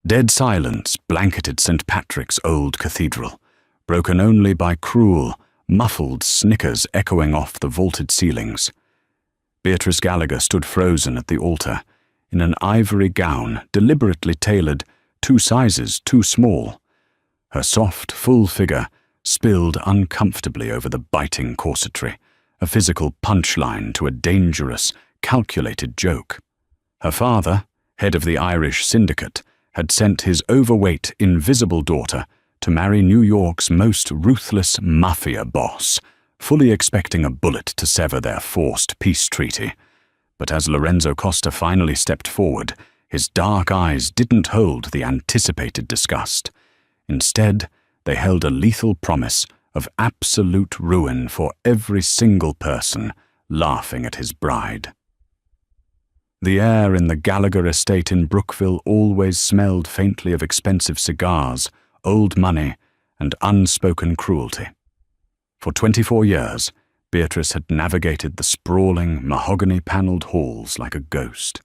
Dead silence blanketed St. Patrick's old cathedral, broken only by cruel, muffled snickers echoing off the vaulted ceilings. Beatrice Gallagher stood frozen at the altar, in an ivory gown deliberately tailored 2 sizes too small. Her soft, full figure spilled uncomfortably over the biting corsetry, a physical punchline to a dangerous, calculated joke. Her father, head of the Irish syndicate, had sent his overweight, invisible daughter to marry New York's most ruthless Mafia boss, fully expecting a bullet to sever their forced peace treaty. But as Lorenzo Costa finally stepped forward, his dark eyes didn't hold the anticipated disgust. Instead, they held a lethal promise of absolute ruin for every single person laughing at his bride. The air in the Gallagher estate in Brookville always smelled faintly of expensive cigars, old money, and unspoken cruelty. For 24 years, Beatrice had navigated the sprawling, mahogany-paneled halls like a ghost.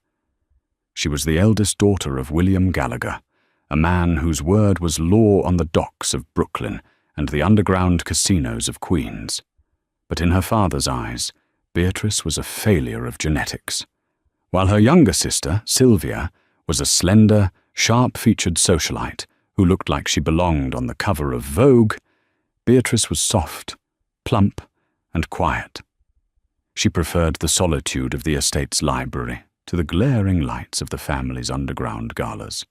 She was the eldest daughter of William Gallagher, a man whose word was law on the docks of Brooklyn and the underground casinos of Queens. But in her father's eyes, Beatrice was a failure of genetics. While her younger sister, Sylvia, was a slender, sharp-featured socialite who looked like she belonged on the cover of Vogue, Beatrice was soft, plump, and quiet. She preferred the solitude of the estate's library to the glaring lights of the family's underground galas.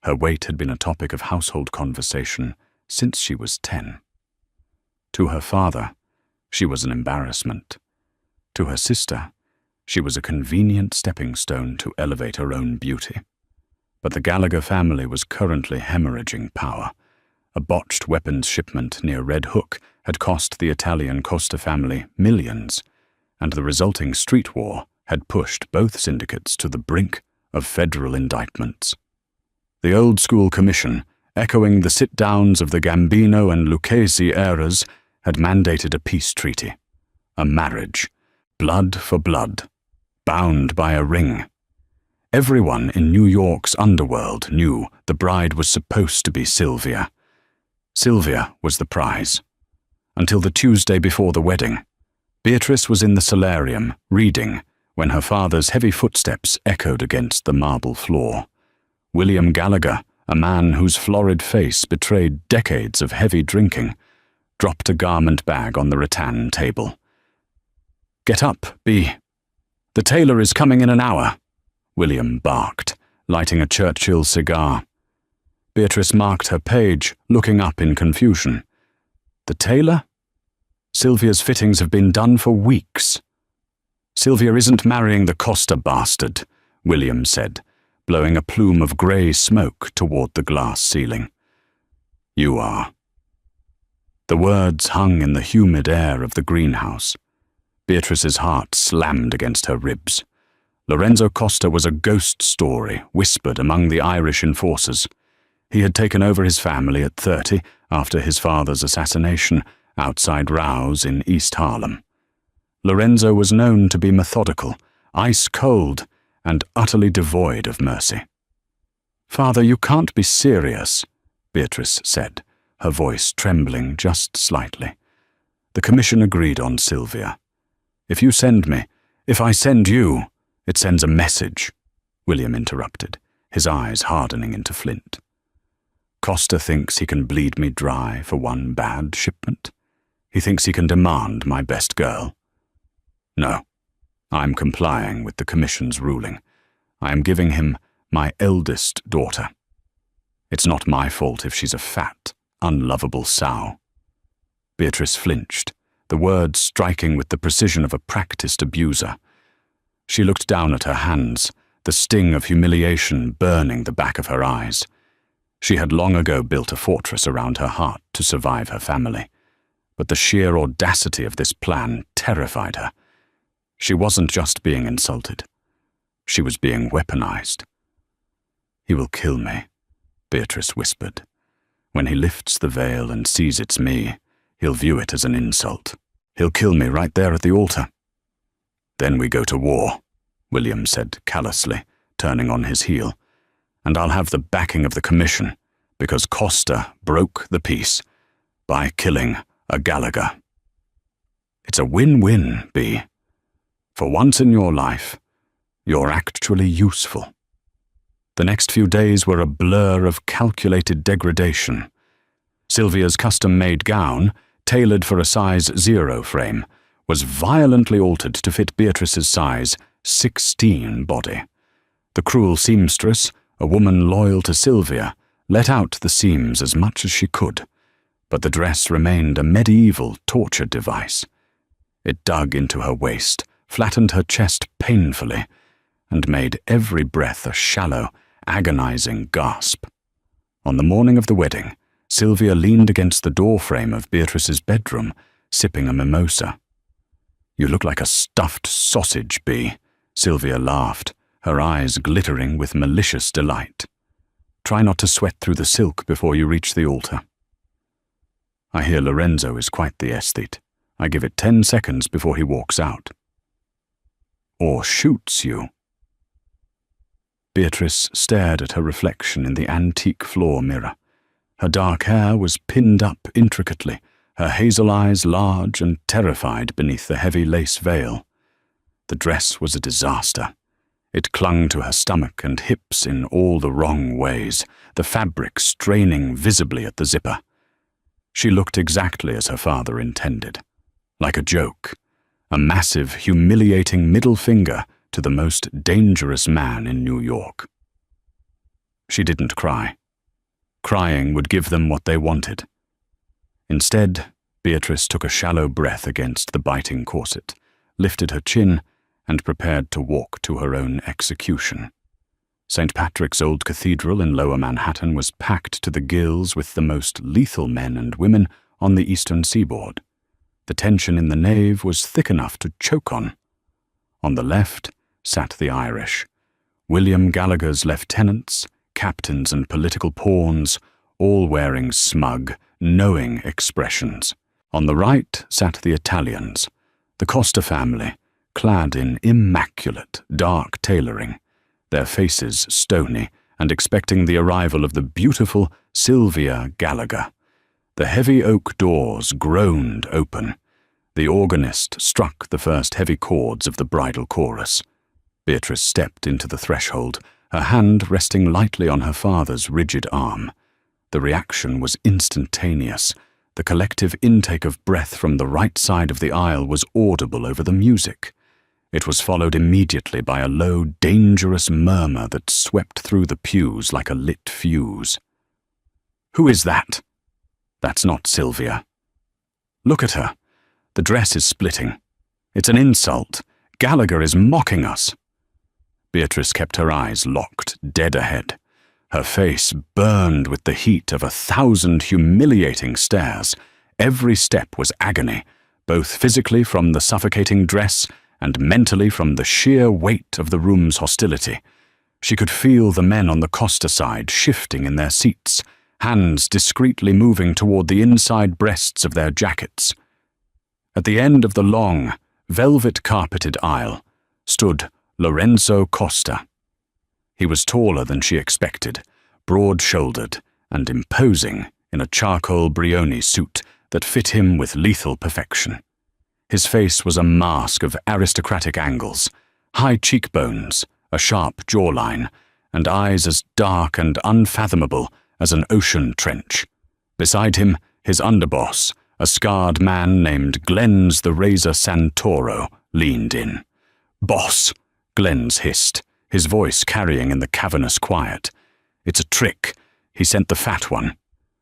Her weight had been a topic of household conversation since she was 10. To her father, she was an embarrassment. To her sister, she was a convenient stepping stone to elevate her own beauty. But the Gallagher family was currently hemorrhaging power. A botched weapons shipment near Red Hook had cost the Italian Costa family millions, and the resulting street war had pushed both syndicates to the brink of federal indictments. The old-school commission, echoing the sit-downs of the Gambino and Lucchese eras, had mandated a peace treaty, a marriage, blood for blood, bound by a ring. Everyone in New York's underworld knew the bride was supposed to be Sylvia. Sylvia was the prize. Until the Tuesday before the wedding, Beatrice was in the solarium, reading, when her father's heavy footsteps echoed against the marble floor. William Gallagher, a man whose florid face betrayed decades of heavy drinking, dropped a garment bag on the rattan table. "Get up, Bea. The tailor is coming in an hour," William barked, lighting a Churchill cigar. Beatrice marked her page, looking up in confusion. "The tailor? Sylvia's fittings have been done for weeks." "Sylvia isn't marrying the Costa bastard," William said, blowing a plume of grey smoke toward the glass ceiling. "You are." The words hung in the humid air of the greenhouse. Beatrice's heart slammed against her ribs. Lorenzo Costa was a ghost story whispered among the Irish enforcers. He had taken over his family at 30 after his father's assassination outside Rouse in East Harlem. Lorenzo was known to be methodical, ice-cold, and utterly devoid of mercy. "Father, you can't be serious," Beatrice said, her voice trembling just slightly. "The commission agreed on Sylvia. If I send you, it sends a message," William interrupted, his eyes hardening into flint. "Costa thinks he can bleed me dry for one bad shipment. He thinks he can demand my best girl. No, I'm complying with the commission's ruling. I am giving him my eldest daughter. It's not my fault if she's a fat, unlovable sow." Beatrice flinched, the words striking with the precision of a practiced abuser. She looked down at her hands, the sting of humiliation burning the back of her eyes. She had long ago built a fortress around her heart to survive her family, but the sheer audacity of this plan terrified her. She wasn't just being insulted. She was being weaponized. "He will kill me," Beatrice whispered. "When he lifts the veil and sees it's me, he'll view it as an insult. He'll kill me right there at the altar." "Then we go to war," William said callously, turning on his heel. and I'll have the backing of the commission, because Costa broke the peace by killing a Gallagher. It's a win-win, B. For once in your life, you're actually useful. The next few days were a blur of calculated degradation. Sylvia's custom-made gown, tailored for a size 0 frame, was violently altered to fit Beatrice's size 16 body. The cruel seamstress, a woman loyal to Sylvia, let out the seams as much as she could, but the dress remained a medieval torture device. It dug into her waist, flattened her chest painfully, and made every breath a shallow, agonizing gasp. On the morning of the wedding, Sylvia leaned against the doorframe of Beatrice's bedroom, sipping a mimosa. "You look like a stuffed sausage, Bee," Sylvia laughed, her eyes glittering with malicious delight. "Try not to sweat through the silk before you reach the altar." "I hear Lorenzo is quite the aesthete. I give it 10 seconds before he walks out." "Or shoots you." Beatrice stared at her reflection in the antique floor mirror. Her dark hair was pinned up intricately, her hazel eyes large and terrified beneath the heavy lace veil. The dress was a disaster. It clung to her stomach and hips in all the wrong ways, the fabric straining visibly at the zipper. She looked exactly as her father intended, like a joke, a massive, humiliating middle finger to the most dangerous man in New York. She didn't cry. Crying would give them what they wanted. Instead, Beatrice took a shallow breath against the biting corset, lifted her chin, and prepared to walk to her own execution. St. Patrick's Old Cathedral in Lower Manhattan was packed to the gills with the most lethal men and women on the eastern seaboard. The tension in the nave was thick enough to choke on. On the left sat the Irish, William Gallagher's lieutenants, captains and political pawns, all wearing smug, knowing expressions. On the right sat the Italians, the Costa family, clad in immaculate, dark tailoring, their faces stony and expecting the arrival of the beautiful Sylvia Gallagher. The heavy oak doors groaned open. The organist struck the first heavy chords of the bridal chorus. Beatrice stepped into the threshold, her hand resting lightly on her father's rigid arm. The reaction was instantaneous. The collective intake of breath from the right side of the aisle was audible over the music. It was followed immediately by a low, dangerous murmur that swept through the pews like a lit fuse. "Who is that?" "That's not Sylvia." "Look at her. The dress is splitting. It's an insult. Gallagher is mocking us." Beatrice kept her eyes locked, dead ahead. Her face burned with the heat of 1,000 humiliating stares. Every step was agony, both physically from the suffocating dress and mentally from the sheer weight of the room's hostility. She could feel the men on the Costa side shifting in their seats, hands discreetly moving toward the inside breasts of their jackets. At the end of the long, velvet-carpeted aisle stood Lorenzo Costa. He was taller than she expected, broad-shouldered and imposing in a charcoal Brioni suit that fit him with lethal perfection. His face was a mask of aristocratic angles, high cheekbones, a sharp jawline, and eyes as dark and unfathomable as an ocean trench. Beside him, his underboss, a scarred man named Glens the Razor Santoro, leaned in. "Boss," Glens hissed, his voice carrying in the cavernous quiet. "It's a trick. He sent the fat one.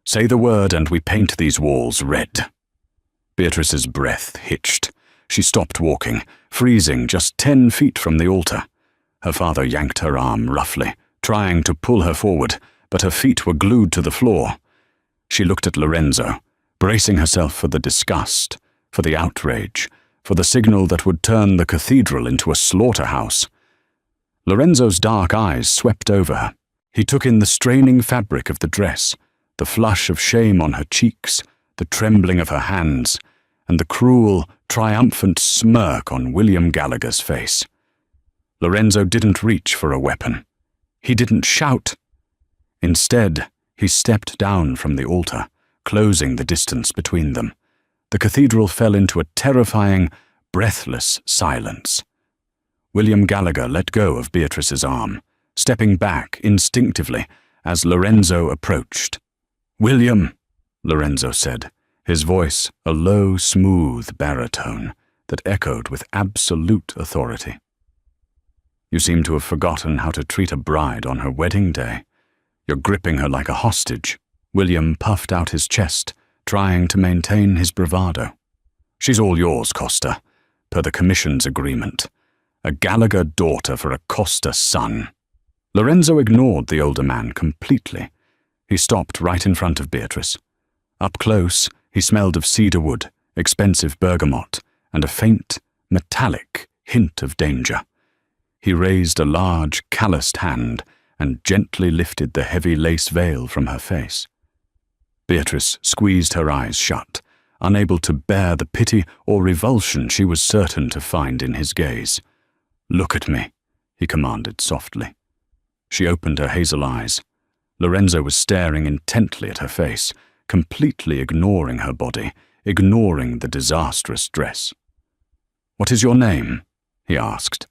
Say the word and we paint these walls red." Beatrice's breath hitched. She stopped walking, freezing just 10 feet from the altar. Her father yanked her arm roughly, trying to pull her forward, but her feet were glued to the floor. She looked at Lorenzo, bracing herself for the disgust, for the outrage, for the signal that would turn the cathedral into a slaughterhouse. Lorenzo's dark eyes swept over her. He took in the straining fabric of the dress, the flush of shame on her cheeks, the trembling of her hands, and the cruel, triumphant smirk on William Gallagher's face. Lorenzo didn't reach for a weapon. He didn't shout. Instead, he stepped down from the altar, closing the distance between them. The cathedral fell into a terrifying, breathless silence. William Gallagher let go of Beatrice's arm, stepping back instinctively as Lorenzo approached. "William," Lorenzo said, his voice a low, smooth baritone that echoed with absolute authority. "You seem to have forgotten how to treat a bride on her wedding day. You're gripping her like a hostage." William puffed out his chest, trying to maintain his bravado. "She's all yours, Costa, per the commission's agreement. A Gallagher daughter for a Costa son." Lorenzo ignored the older man completely. He stopped right in front of Beatrice. Up close, he smelled of cedarwood, expensive bergamot, and a faint, metallic hint of danger. He raised a large, calloused hand and gently lifted the heavy lace veil from her face. Beatrice squeezed her eyes shut, unable to bear the pity or revulsion she was certain to find in his gaze. "Look at me," he commanded softly. She opened her hazel eyes. Lorenzo was staring intently at her face, completely ignoring her body, ignoring the disastrous dress. "What is your name?" he asked.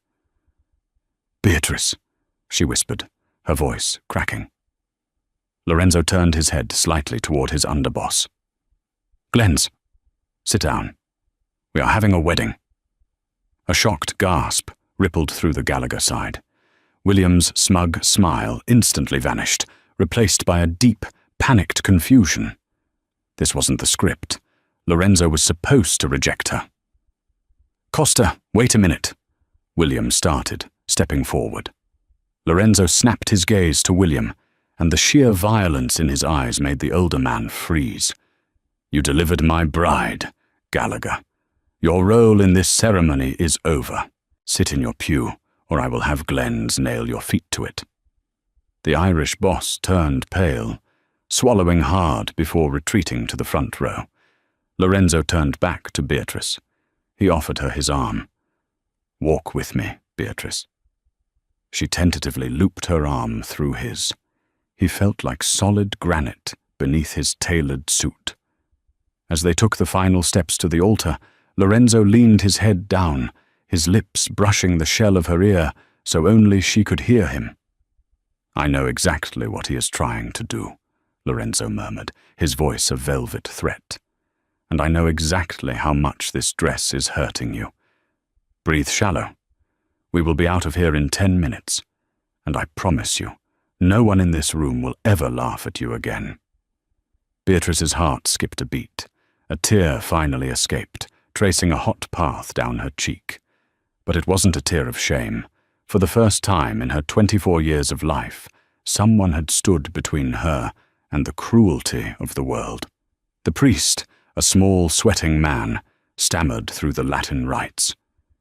"Beatrice," she whispered, her voice cracking. Lorenzo turned his head slightly toward his underboss. "Glens, sit down. We are having a wedding." A shocked gasp rippled through the Gallagher side. William's smug smile instantly vanished, replaced by a deep, panicked confusion. This wasn't the script. Lorenzo was supposed to reject her. "Costa, wait a minute," William started, stepping forward. Lorenzo snapped his gaze to William, and the sheer violence in his eyes made the older man freeze. "You delivered my bride, Gallagher. Your role in this ceremony is over. Sit in your pew, or I will have Glens nail your feet to it." The Irish boss turned pale, swallowing hard before retreating to the front row. Lorenzo turned back to Beatrice. He offered her his arm. "Walk with me, Beatrice." She tentatively looped her arm through his. He felt like solid granite beneath his tailored suit. As they took the final steps to the altar, Lorenzo leaned his head down, his lips brushing the shell of her ear so only she could hear him. "I know exactly what he is trying to do," Lorenzo murmured, his voice a velvet threat. "And I know exactly how much this dress is hurting you. Breathe shallow. We will be out of here in 10 minutes, and I promise you, no one in this room will ever laugh at you again." Beatrice's heart skipped a beat. A tear finally escaped, tracing a hot path down her cheek. But it wasn't a tear of shame. For the first time in her 24 years of life, someone had stood between her and the cruelty of the world. The priest, a small, sweating man, stammered through the Latin rites.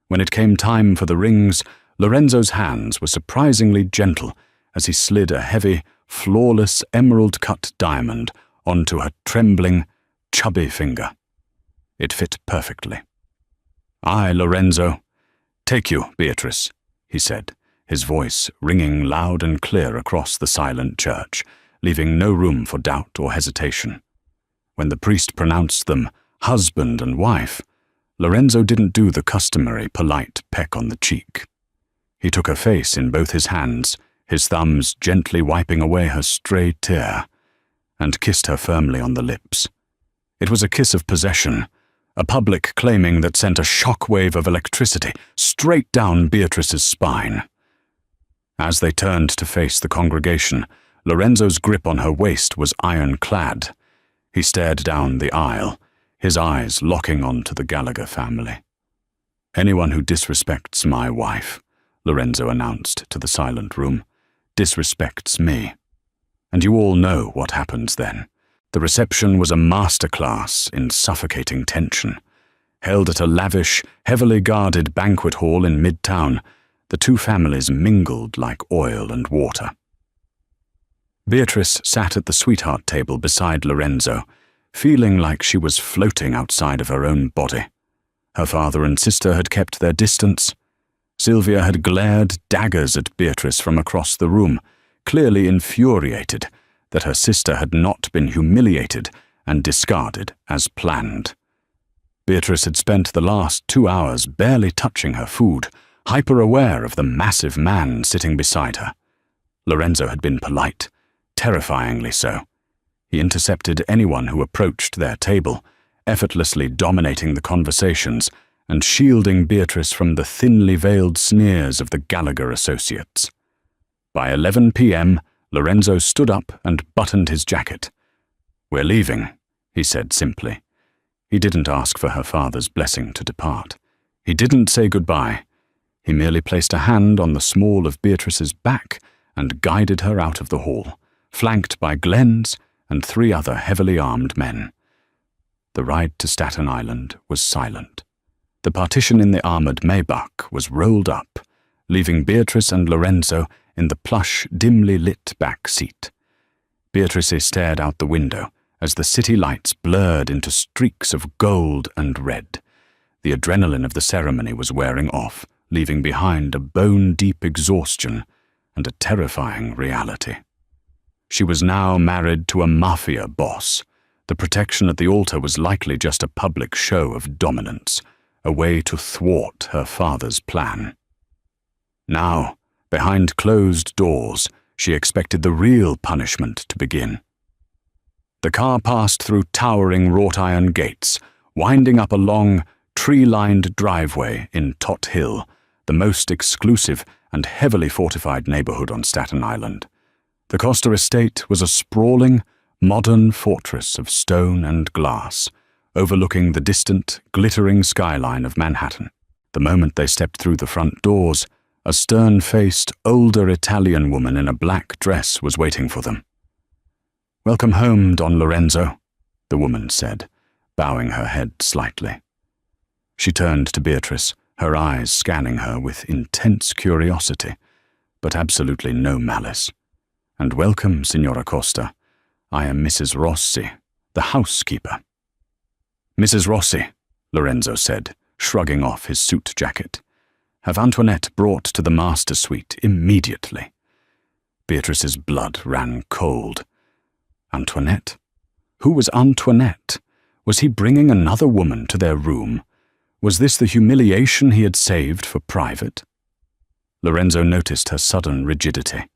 When it came time for the rings, Lorenzo's hands were surprisingly gentle as he slid a heavy, flawless emerald-cut diamond onto her trembling, chubby finger. It fit perfectly. "I, Lorenzo, take you, Beatrice," he said, his voice ringing loud and clear across the silent church, leaving no room for doubt or hesitation. When the priest pronounced them husband and wife, Lorenzo didn't do the customary polite peck on the cheek. He took her face in both his hands, his thumbs gently wiping away her stray tear, and kissed her firmly on the lips. It was a kiss of possession, a public claiming that sent a shockwave of electricity straight down Beatrice's spine. As they turned to face the congregation, Lorenzo's grip on her waist was ironclad. He stared down the aisle, his eyes locking onto the Gallagher family. "Anyone who disrespects my wife," Lorenzo announced to the silent room, "disrespects me." And you all know what happens then. The reception was a masterclass in suffocating tension. Held at a lavish, heavily guarded banquet hall in Midtown, the two families mingled like oil and water. Beatrice sat at the sweetheart table beside Lorenzo, feeling like she was floating outside of her own body. Her father and sister had kept their distance. Sylvia had glared daggers at Beatrice from across the room, clearly infuriated that her sister had not been humiliated and discarded as planned. Beatrice had spent the last 2 hours barely touching her food, hyper-aware of the massive man sitting beside her. Lorenzo had been polite, terrifyingly so. He intercepted anyone who approached their table, effortlessly dominating the conversations and shielding Beatrice from the thinly veiled sneers of the Gallagher associates. By 11 p.m., Lorenzo stood up and buttoned his jacket. "We're leaving," he said simply. He didn't ask for her father's blessing to depart. He didn't say goodbye. He merely placed a hand on the small of Beatrice's back and guided her out of the hall, flanked by Glenn's and 3 other heavily armed men. The ride to Staten Island was silent. The partition in the armored Maybach was rolled up, leaving Beatrice and Lorenzo in the plush, dimly lit back seat. Beatrice stared out the window as the city lights blurred into streaks of gold and red. The adrenaline of the ceremony was wearing off, leaving behind a bone-deep exhaustion and a terrifying reality. She was now married to a Mafia boss. The protection at the altar was likely just a public show of dominance, a way to thwart her father's plan. Now, behind closed doors, she expected the real punishment to begin. The car passed through towering wrought-iron gates, winding up a long, tree-lined driveway in Tot Hill, the most exclusive and heavily fortified neighborhood on Staten Island. The Costa estate was a sprawling, modern fortress of stone and glass, overlooking the distant, glittering skyline of Manhattan. The moment they stepped through the front doors, a stern-faced, older Italian woman in a black dress was waiting for them. "Welcome home, Don Lorenzo," the woman said, bowing her head slightly. She turned to Beatrice, her eyes scanning her with intense curiosity, but absolutely no malice. "And welcome, Signora Costa. I am Mrs. Rossi, the housekeeper." "Mrs. Rossi," Lorenzo said, shrugging off his suit jacket. "Have Antoinette brought to the master suite immediately." Beatrice's blood ran cold. Antoinette? Who was Antoinette? Was he bringing another woman to their room? Was this the humiliation he had saved for private? Lorenzo noticed her sudden rigidity.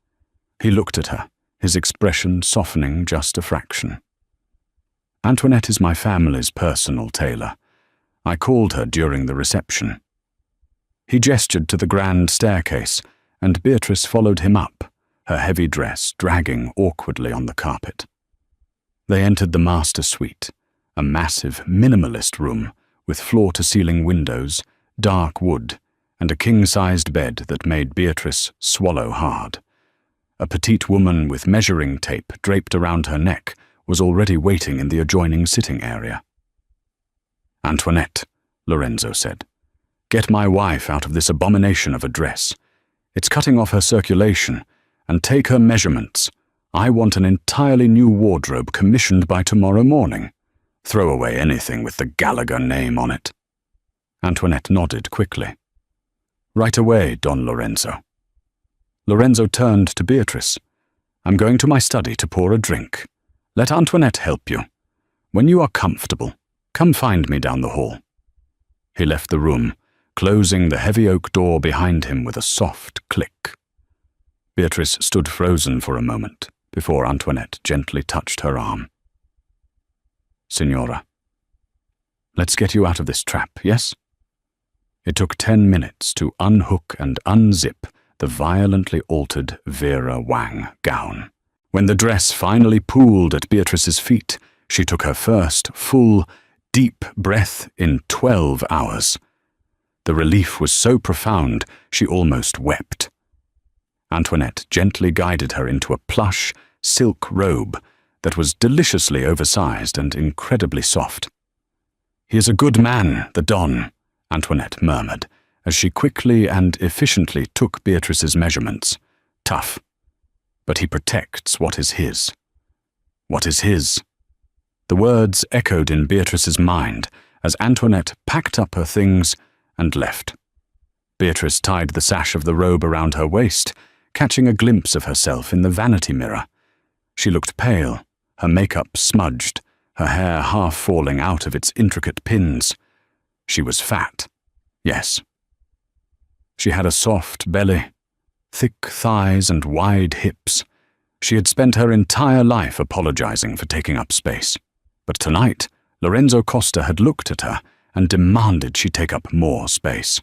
He looked at her, his expression softening just a fraction. "Antoinette is my family's personal tailor. I called her during the reception." He gestured to the grand staircase, and Beatrice followed him up, her heavy dress dragging awkwardly on the carpet. They entered the master suite, a massive, minimalist room with floor-to-ceiling windows, dark wood, and a king-sized bed that made Beatrice swallow hard. A petite woman with measuring tape draped around her neck was already waiting in the adjoining sitting area. "Antoinette," Lorenzo said, "get my wife out of this abomination of a dress. It's cutting off her circulation, and take her measurements. I want an entirely new wardrobe commissioned by tomorrow morning. Throw away anything with the Gallagher name on it." Antoinette nodded quickly. "Right away, Don Lorenzo." Lorenzo turned to Beatrice. "I'm going to my study to pour a drink. Let Antoinette help you. When you are comfortable, come find me down the hall." He left the room, closing the heavy oak door behind him with a soft click. Beatrice stood frozen for a moment before Antoinette gently touched her arm. "Signora, let's get you out of this trap, yes?" It took 10 minutes to unhook and unzip the violently altered Vera Wang gown. When the dress finally pooled at Beatrice's feet, she took her first full, deep breath in 12 hours. The relief was so profound she almost wept. Antoinette gently guided her into a plush, silk robe that was deliciously oversized and incredibly soft. "He is a good man, the Don," Antoinette murmured, as she quickly and efficiently took Beatrice's measurements. "Tough. But he protects what is his." What is his? The words echoed in Beatrice's mind as Antoinette packed up her things and left. Beatrice tied the sash of the robe around her waist, catching a glimpse of herself in the vanity mirror. She looked pale, her makeup smudged, her hair half falling out of its intricate pins. She was fat, yes. She had a soft belly, thick thighs and wide hips. She had spent her entire life apologizing for taking up space. But tonight, Lorenzo Costa had looked at her and demanded she take up more space.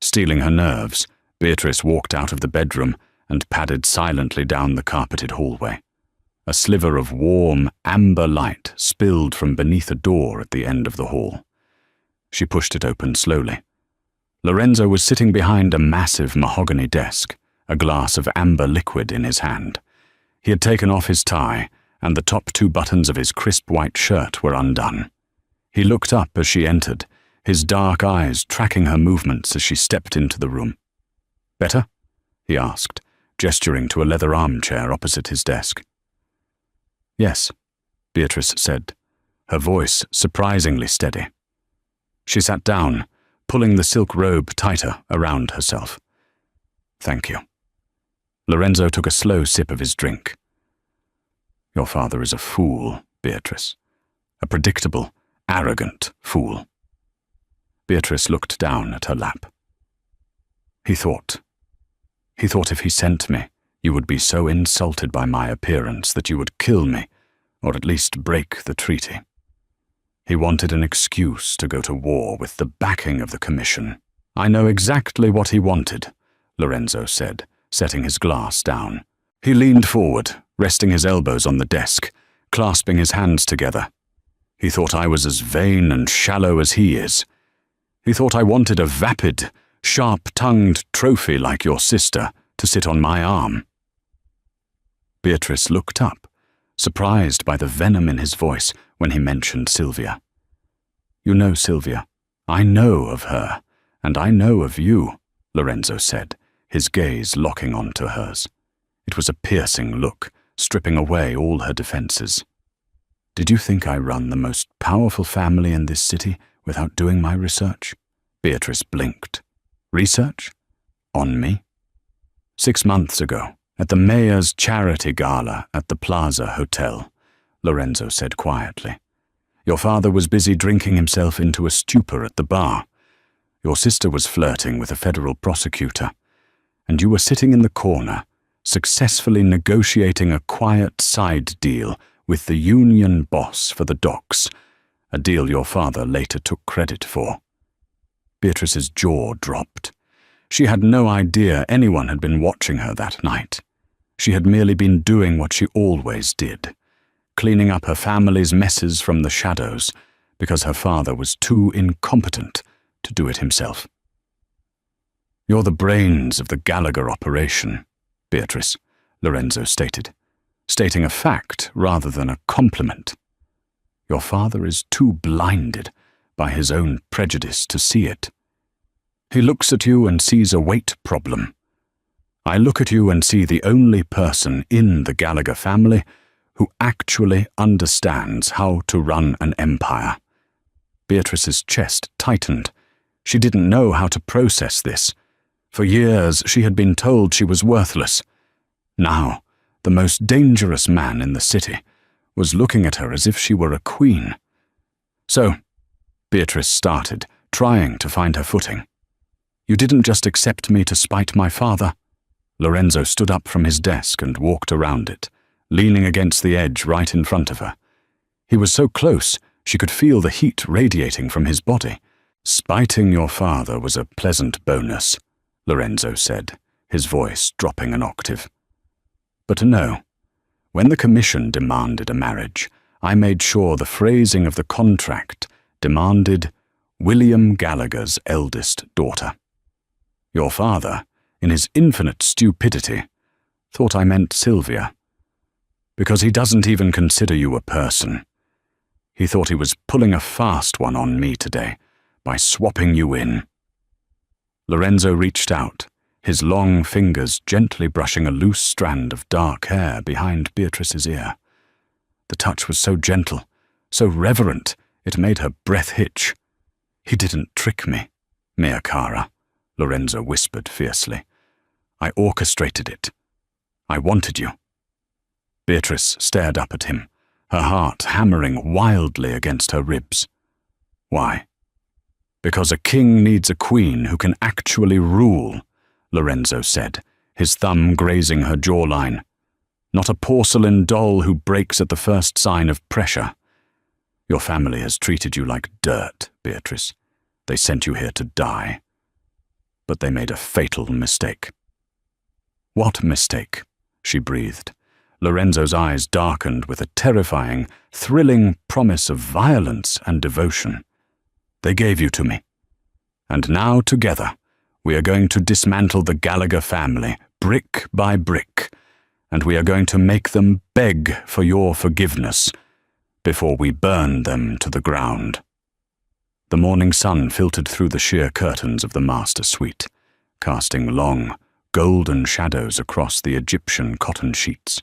Steeling her nerves, Beatrice walked out of the bedroom and padded silently down the carpeted hallway. A sliver of warm, amber light spilled from beneath a door at the end of the hall. She pushed it open slowly. Lorenzo was sitting behind a massive mahogany desk, a glass of amber liquid in his hand. He had taken off his tie, and the top 2 buttons of his crisp white shirt were undone. He looked up as she entered, his dark eyes tracking her movements as she stepped into the room. "Better?" he asked, gesturing to a leather armchair opposite his desk. "Yes," Beatrice said, her voice surprisingly steady. She sat down, pulling the silk robe tighter around herself. "Thank you." Lorenzo took a slow sip of his drink. "Your father is a fool, Beatrice. A predictable, arrogant fool." Beatrice looked down at her lap. He thought if he sent me, you would be so insulted by my appearance that you would kill me, or at least break the treaty. He wanted an excuse to go to war with the backing of the Commission. "I know exactly what he wanted," Lorenzo said, setting his glass down. He leaned forward, resting his elbows on the desk, clasping his hands together. "He thought I was as vain and shallow as he is. He thought I wanted a vapid, sharp-tongued trophy like your sister to sit on my arm." Beatrice looked up, surprised by the venom in his voice when he mentioned Sylvia. "You know Sylvia. I know of her, and I know of you," Lorenzo said, his gaze locking onto hers. It was a piercing look, stripping away all her defenses. "Did you think I run the most powerful family in this city without doing my research?" Beatrice blinked. "Research? On me?" 6 months ago, at the mayor's charity gala at the Plaza Hotel, Lorenzo said quietly. "Your father was busy drinking himself into a stupor at the bar. Your sister was flirting with a federal prosecutor, and you were sitting in the corner, successfully negotiating a quiet side deal with the union boss for the docks, a deal your father later took credit for." Beatrice's jaw dropped. She had no idea anyone had been watching her that night. She had merely been doing what she always did, cleaning up her family's messes from the shadows, because her father was too incompetent to do it himself. "You're the brains of the Gallagher operation, Beatrice," Lorenzo stated, stating a fact rather than a compliment. "Your father is too blinded by his own prejudice to see it. He looks at you and sees a weight problem. I look at you and see the only person in the Gallagher family who actually understands how to run an empire." Beatrice's chest tightened. She didn't know how to process this. For years, she had been told she was worthless. Now, the most dangerous man in the city was looking at her as if she were a queen. "So," Beatrice started, trying to find her footing. "You didn't just accept me to spite my father?" Lorenzo stood up from his desk and walked around it, leaning against the edge right in front of her. He was so close, she could feel the heat radiating from his body. "Spiting your father was a pleasant bonus," Lorenzo said, his voice dropping an octave. "But no, when the Commission demanded a marriage, I made sure the phrasing of the contract demanded William Gallagher's eldest daughter. Your father, in his infinite stupidity, thought I meant Sylvia, because he doesn't even consider you a person. He thought he was pulling a fast one on me today by swapping you in." Lorenzo reached out, his long fingers gently brushing a loose strand of dark hair behind Beatrice's ear. The touch was so gentle, so reverent, it made her breath hitch. "He didn't trick me, mia cara," Lorenzo whispered fiercely. "I orchestrated it. I wanted you." Beatrice stared up at him, her heart hammering wildly against her ribs. Why? Because a king needs a queen who can actually rule, Lorenzo said, his thumb grazing her jawline. Not a porcelain doll who breaks at the first sign of pressure. Your family has treated you like dirt, Beatrice. They sent you here to die. But they made a fatal mistake. What mistake? She breathed. Lorenzo's eyes darkened with a terrifying, thrilling promise of violence and devotion. They gave you to me. And now, together, we are going to dismantle the Gallagher family, brick by brick, and we are going to make them beg for your forgiveness before we burn them to the ground. The morning sun filtered through the sheer curtains of the master suite, casting long, golden shadows across the Egyptian cotton sheets.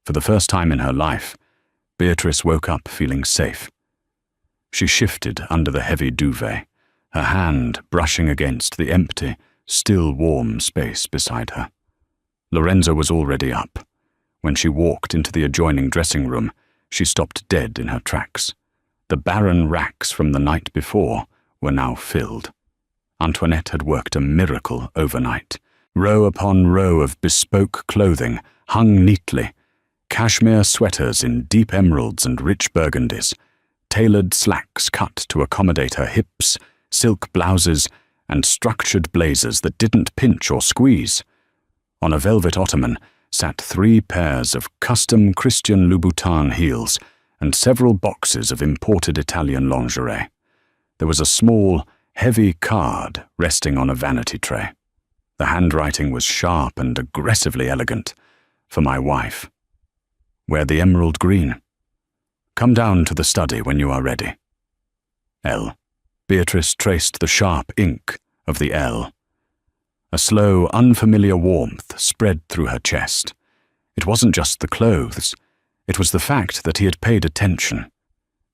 For the first time in her life, Beatrice woke up feeling safe. She shifted under the heavy duvet, her hand brushing against the empty, still warm space beside her. Lorenzo was already up. When she walked into the adjoining dressing room, she stopped dead in her tracks. The barren racks from the night before were now filled. Antoinette had worked a miracle overnight. Row upon row of bespoke clothing hung neatly, cashmere sweaters in deep emeralds and rich burgundies, tailored slacks cut to accommodate her hips, silk blouses, and structured blazers that didn't pinch or squeeze. On a velvet ottoman sat 3 pairs of custom Christian Louboutin heels and several boxes of imported Italian lingerie. There was a small, heavy card resting on a vanity tray. The handwriting was sharp and aggressively elegant. For my wife. Wear the emerald green. Come down to the study when you are ready. L. Beatrice traced the sharp ink of the L. A slow, unfamiliar warmth spread through her chest. It wasn't just the clothes. It was the fact that he had paid attention.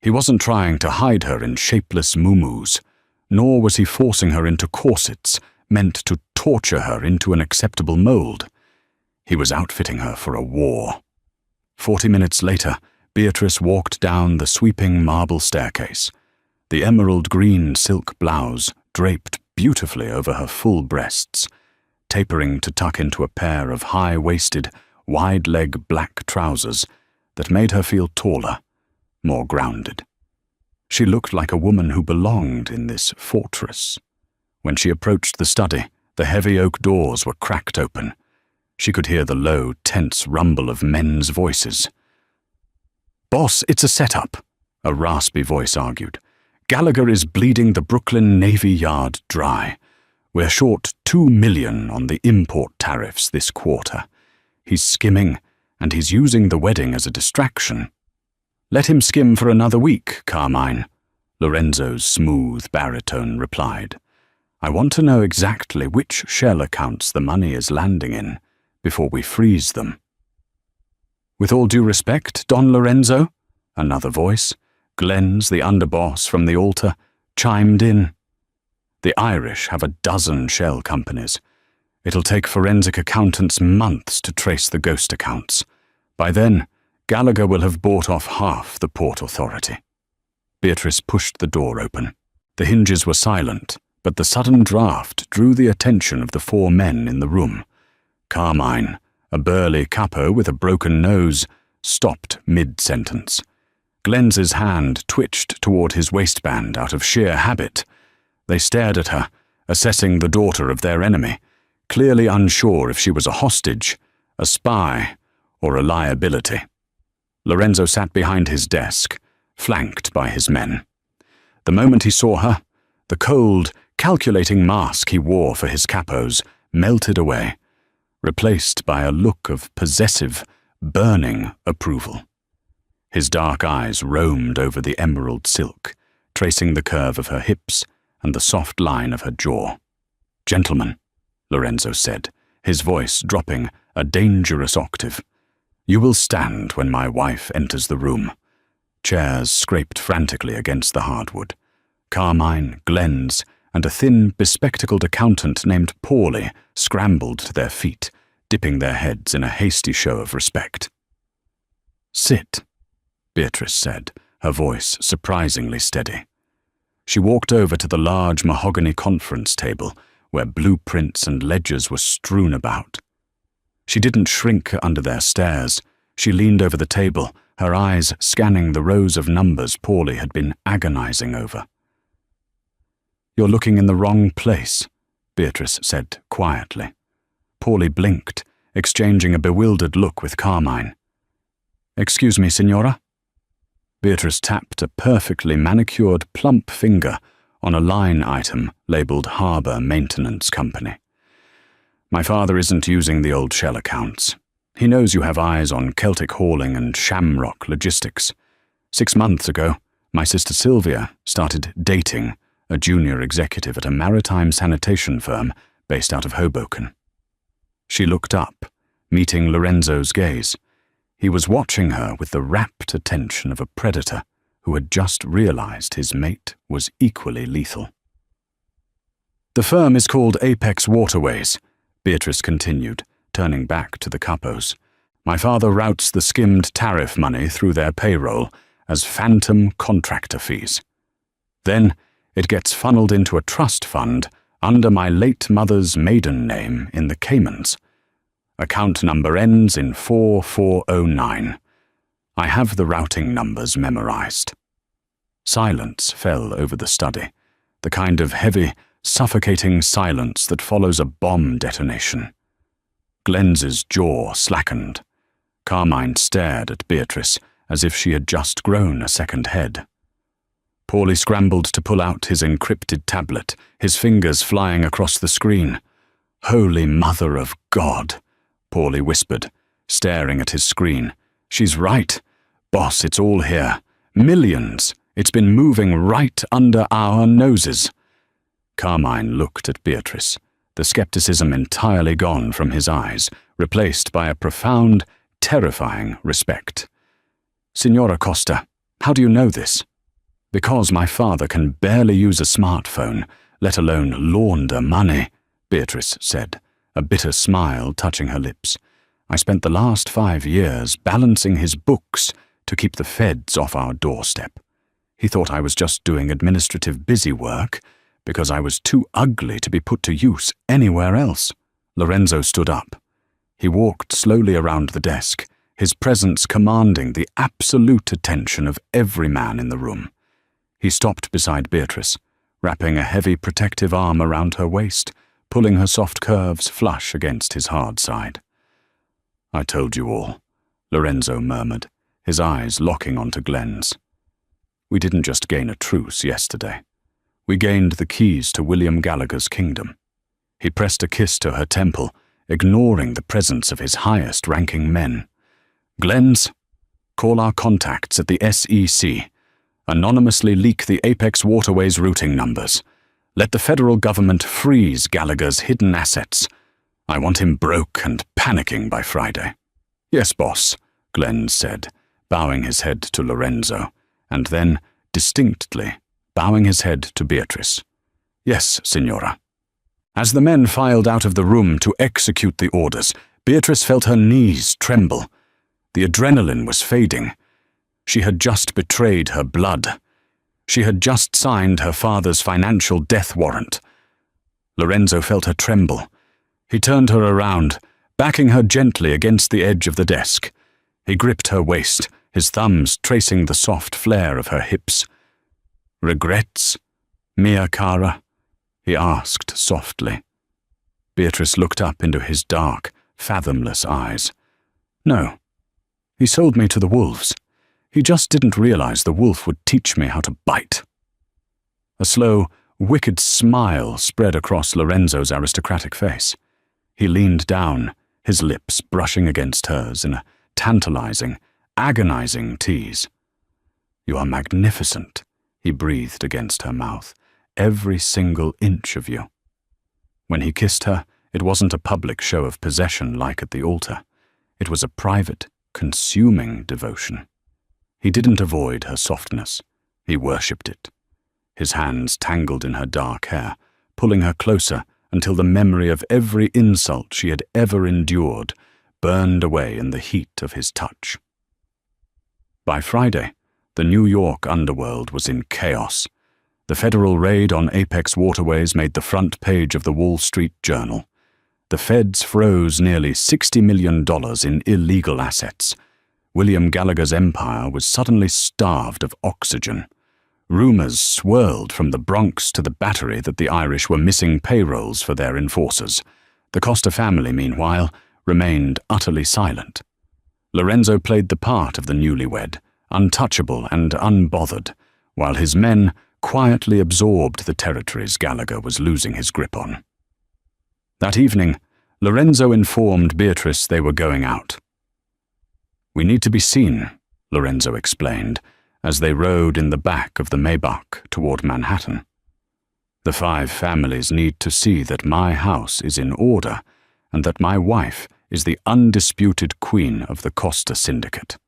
He wasn't trying to hide her in shapeless muumuus, nor was he forcing her into corsets meant to torture her into an acceptable mold. He was outfitting her for a war. 40 minutes later, Beatrice walked down the sweeping marble staircase. The emerald green silk blouse draped beautifully over her full breasts, tapering to tuck into a pair of high-waisted, wide-leg black trousers that made her feel taller, more grounded. She looked like a woman who belonged in this fortress. When she approached the study, the heavy oak doors were cracked open. She could hear the low, tense rumble of men's voices. "Boss, it's a setup," a raspy voice argued. "Gallagher is bleeding the Brooklyn Navy Yard dry. We're short $2 million on the import tariffs this quarter. He's skimming, and he's using the wedding as a distraction." "Let him skim for another week, Carmine," Lorenzo's smooth baritone replied. "I want to know exactly which shell accounts the money is landing in before we freeze them." "With all due respect, Don Lorenzo," another voice, Glenn's the underboss from the altar, chimed in. "The Irish have a dozen shell companies. It'll take forensic accountants months to trace the ghost accounts. By then, Gallagher will have bought off half the Port Authority." Beatrice pushed the door open. The hinges were silent, but the sudden draft drew the attention of the 4 men in the room. Carmine, a burly capo with a broken nose, stopped mid-sentence. Glenn's hand twitched toward his waistband out of sheer habit. They stared at her, assessing the daughter of their enemy, clearly unsure if she was a hostage, a spy, or a liability. Lorenzo sat behind his desk, flanked by his men. The moment he saw her, the cold, calculating mask he wore for his capos melted away, replaced by a look of possessive, burning approval. His dark eyes roamed over the emerald silk, tracing the curve of her hips and the soft line of her jaw. "Gentlemen," Lorenzo said, his voice dropping a dangerous octave, "you will stand when my wife enters the room." Chairs scraped frantically against the hardwood. Carmine, Glenn's, and a thin, bespectacled accountant named Paulie scrambled to their feet, dipping their heads in a hasty show of respect. Sit, Beatrice said, her voice surprisingly steady. She walked over to the large mahogany conference table where blueprints and ledgers were strewn about. She didn't shrink under their stares. She leaned over the table, her eyes scanning the rows of numbers Paulie had been agonizing over. "You're looking in the wrong place," Beatrice said quietly. Paulie blinked, exchanging a bewildered look with Carmine. "Excuse me, Signora?" Beatrice tapped a perfectly manicured plump finger on a line item labelled Harbour Maintenance Company. "My father isn't using the old shell accounts. He knows you have eyes on Celtic hauling and Shamrock logistics. 6 months ago, my sister Sylvia started dating a junior executive at a maritime sanitation firm based out of Hoboken." She looked up, meeting Lorenzo's gaze. He was watching her with the rapt attention of a predator who had just realized his mate was equally lethal. "The firm is called Apex Waterways," Beatrice continued, turning back to the capos. "My father routes the skimmed tariff money through their payroll as phantom contractor fees. Then it gets funneled into a trust fund under my late mother's maiden name in the Caymans. Account number ends in 4409. I have the routing numbers memorized." Silence fell over the study, the kind of heavy, suffocating silence that follows a bomb detonation. Glenn's jaw slackened. Carmine stared at Beatrice as if she had just grown a second head. Paulie scrambled to pull out his encrypted tablet, his fingers flying across the screen. "Holy Mother of God," Paulie whispered, staring at his screen. "She's right. Boss, it's all here. Millions. It's been moving right under our noses." Carmine looked at Beatrice, the skepticism entirely gone from his eyes, replaced by a profound, terrifying respect. "Signora Costa, how do you know this?" "Because my father can barely use a smartphone, let alone launder money," Beatrice said, a bitter smile touching her lips. "I spent the last 5 years balancing his books to keep the feds off our doorstep. He thought I was just doing administrative busy work because I was too ugly to be put to use anywhere else." Lorenzo stood up. He walked slowly around the desk, his presence commanding the absolute attention of every man in the room. He stopped beside Beatrice, wrapping a heavy protective arm around her waist, pulling her soft curves flush against his hard side. "I told you all," Lorenzo murmured, his eyes locking onto Glenn's. "We didn't just gain a truce yesterday. We gained the keys to William Gallagher's kingdom." He pressed a kiss to her temple, ignoring the presence of his highest-ranking men. "Glenn's, call our contacts at the SEC. Anonymously leak the Apex Waterways routing numbers. Let the federal government freeze Gallagher's hidden assets. I want him broke and panicking by Friday." "Yes, boss," Glenn said, bowing his head to Lorenzo, and then, distinctly, bowing his head to Beatrice. "Yes, Signora." As the men filed out of the room to execute the orders, Beatrice felt her knees tremble. The adrenaline was fading. She had just betrayed her blood. She had just signed her father's financial death warrant. Lorenzo felt her tremble. He turned her around, backing her gently against the edge of the desk. He gripped her waist, his thumbs tracing the soft flare of her hips. "Regrets, mia cara?" he asked softly. Beatrice looked up into his dark, fathomless eyes. "No. He sold me to the wolves. He just didn't realize the wolf would teach me how to bite." A slow, wicked smile spread across Lorenzo's aristocratic face. He leaned down, his lips brushing against hers in a tantalizing, agonizing tease. "You are magnificent," he breathed against her mouth, "every single inch of you." When he kissed her, it wasn't a public show of possession like at the altar. It was a private, consuming devotion. He didn't avoid her softness. He worshipped it. His hands tangled in her dark hair, pulling her closer until the memory of every insult she had ever endured burned away in the heat of his touch. By Friday, the New York underworld was in chaos. The federal raid on Apex waterways made the front page of the Wall Street Journal. The feds froze nearly $60 million in illegal assets. William Gallagher's empire was suddenly starved of oxygen. Rumors swirled from the Bronx to the Battery that the Irish were missing payrolls for their enforcers. The Costa family, meanwhile, remained utterly silent. Lorenzo played the part of the newlywed, untouchable and unbothered, while his men quietly absorbed the territories Gallagher was losing his grip on. That evening, Lorenzo informed Beatrice they were going out. "We need to be seen," Lorenzo explained, as they rode in the back of the Maybach toward Manhattan. "The 5 families need to see that my house is in order and that my wife is the undisputed queen of the Costa Syndicate."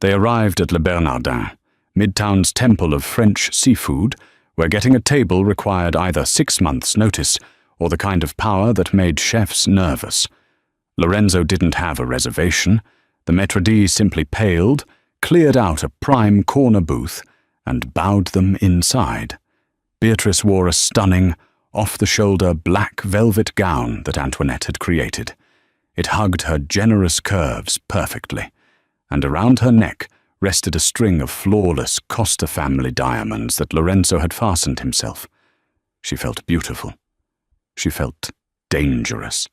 They arrived at Le Bernardin, Midtown's temple of French seafood, where getting a table required either 6 months' notice or the kind of power that made chefs nervous. Lorenzo didn't have a reservation. The maître d' simply paled, cleared out a prime corner booth, and bowed them inside. Beatrice wore a stunning, off-the-shoulder black velvet gown that Antoinette had created. It hugged her generous curves perfectly, and around her neck rested a string of flawless Costa family diamonds that Lorenzo had fastened himself. She felt beautiful. She felt dangerous.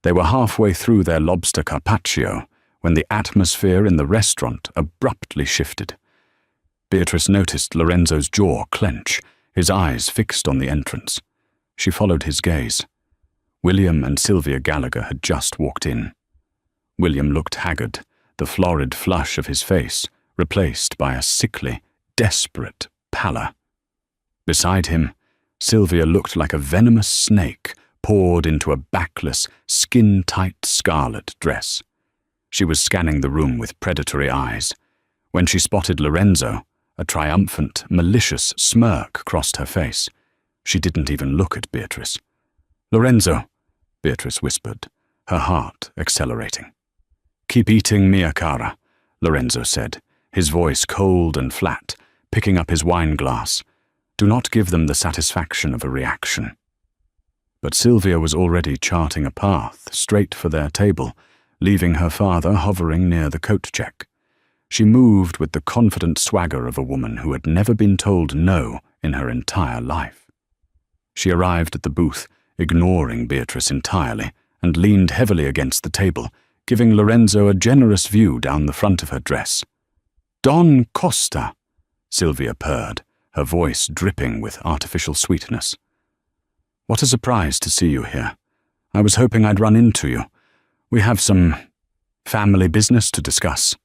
They were halfway through their lobster carpaccio when the atmosphere in the restaurant abruptly shifted. Beatrice noticed Lorenzo's jaw clench, his eyes fixed on the entrance. She followed his gaze. William and Sylvia Gallagher had just walked in. William looked haggard, the florid flush of his face replaced by a sickly, desperate pallor. Beside him, Sylvia looked like a venomous snake poured into a backless, skin-tight scarlet dress. She was scanning the room with predatory eyes. When she spotted Lorenzo, a triumphant, malicious smirk crossed her face. She didn't even look at Beatrice. "Lorenzo," Beatrice whispered, her heart accelerating. "Keep eating, mia cara," Lorenzo said, his voice cold and flat, picking up his wine glass. "Do not give them the satisfaction of a reaction." But Sylvia was already charting a path straight for their table, leaving her father hovering near the coat check. She moved with the confident swagger of a woman who had never been told no in her entire life. She arrived at the booth, ignoring Beatrice entirely, and leaned heavily against the table, giving Lorenzo a generous view down the front of her dress. "Don Costa," Sylvia purred, her voice dripping with artificial sweetness. "What a surprise to see you here. I was hoping I'd run into you. We have some family business to discuss."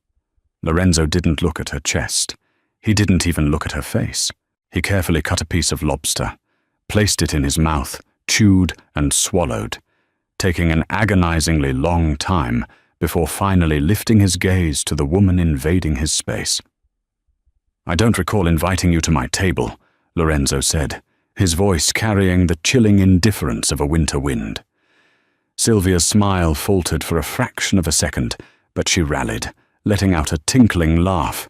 Lorenzo didn't look at her chest. He didn't even look at her face. He carefully cut a piece of lobster, placed it in his mouth, chewed and swallowed, taking an agonizingly long time before finally lifting his gaze to the woman invading his space. "I don't recall inviting you to my table," Lorenzo said, his voice carrying the chilling indifference of a winter wind. Sylvia's smile faltered for a fraction of a second, but she rallied, letting out a tinkling laugh.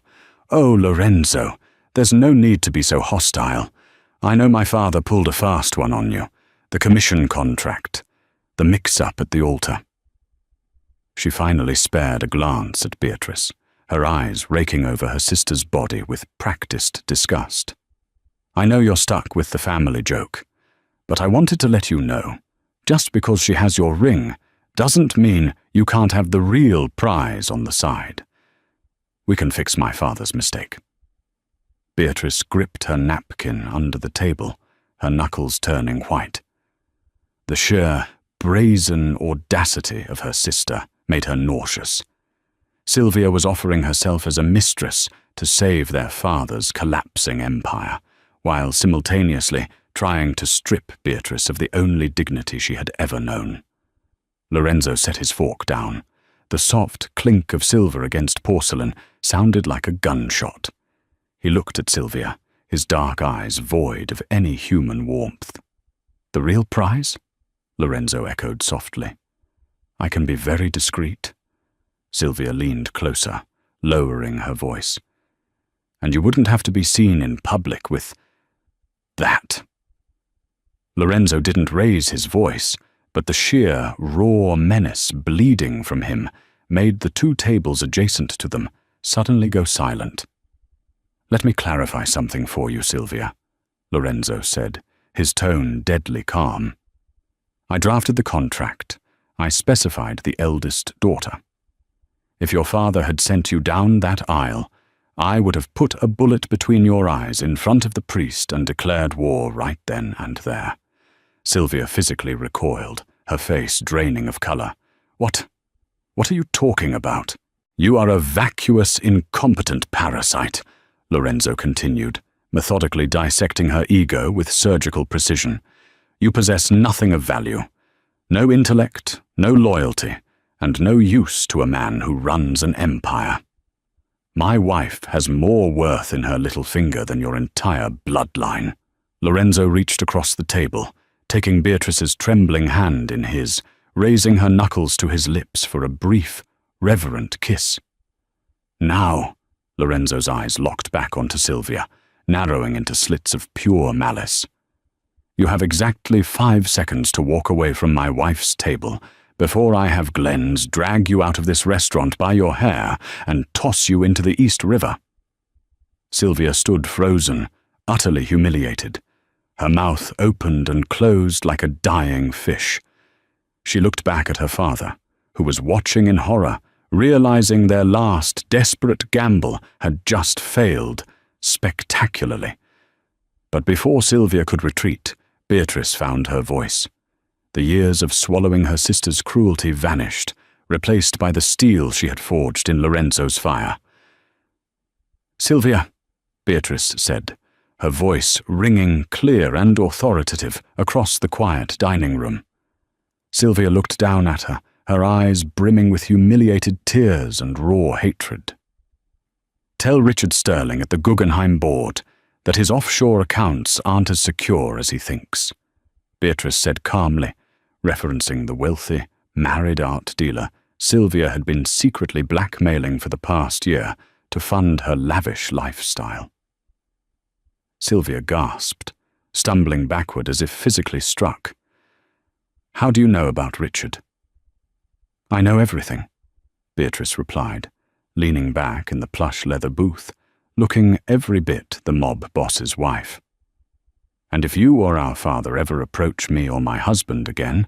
"Oh, Lorenzo, there's no need to be so hostile. I know my father pulled a fast one on you. The commission contract. The mix-up at the altar." She finally spared a glance at Beatrice, her eyes raking over her sister's body with practiced disgust. "I know you're stuck with the family joke, but I wanted to let you know, just because she has your ring doesn't mean you can't have the real prize on the side. We can fix my father's mistake." Beatrice gripped her napkin under the table, her knuckles turning white. The sheer, brazen audacity of her sister made her nauseous. Sylvia was offering herself as a mistress to save their father's collapsing empire, while simultaneously trying to strip Beatrice of the only dignity she had ever known. Lorenzo set his fork down. The soft clink of silver against porcelain sounded like a gunshot. He looked at Sylvia, his dark eyes void of any human warmth. "The real prize?" Lorenzo echoed softly. "I can be very discreet." Sylvia leaned closer, lowering her voice. "And you wouldn't have to be seen in public with that." Lorenzo didn't raise his voice, but the sheer, raw menace bleeding from him made the two tables adjacent to them suddenly go silent. "Let me clarify something for you, Sylvia," Lorenzo said, his tone deadly calm. "I drafted the contract. I specified the eldest daughter. If your father had sent you down that aisle, I would have put a bullet between your eyes in front of the priest and declared war right then and there." Sylvia physically recoiled, her face draining of color. What are you talking about?" "You are a vacuous, incompetent parasite," Lorenzo continued, methodically dissecting her ego with surgical precision. "You possess nothing of value. No intellect, no loyalty, and no use to a man who runs an empire. My wife has more worth in her little finger than your entire bloodline." Lorenzo reached across the table, taking Beatrice's trembling hand in his, raising her knuckles to his lips for a brief, reverent kiss. "Now," Lorenzo's eyes locked back onto Sylvia, narrowing into slits of pure malice. "You have exactly 5 seconds to walk away from my wife's table before I have Glenn's drag you out of this restaurant by your hair and toss you into the East River." Sylvia stood frozen, utterly humiliated. Her mouth opened and closed like a dying fish. She looked back at her father, who was watching in horror, realizing their last desperate gamble had just failed, spectacularly. But before Sylvia could retreat, Beatrice found her voice. The years of swallowing her sister's cruelty vanished, replaced by the steel she had forged in Lorenzo's fire. "Sylvia," Beatrice said, her voice ringing clear and authoritative across the quiet dining room. Sylvia looked down at her, her eyes brimming with humiliated tears and raw hatred. "Tell Richard Sterling at the Guggenheim board that his offshore accounts aren't as secure as he thinks," Beatrice said calmly, referencing the wealthy, married art dealer Sylvia had been secretly blackmailing for the past year to fund her lavish lifestyle. Sylvia gasped, stumbling backward as if physically struck. "How do you know about Richard?" "I know everything," Beatrice replied, leaning back in the plush leather booth, looking every bit the mob boss's wife. "And if you or our father ever approach me or my husband again,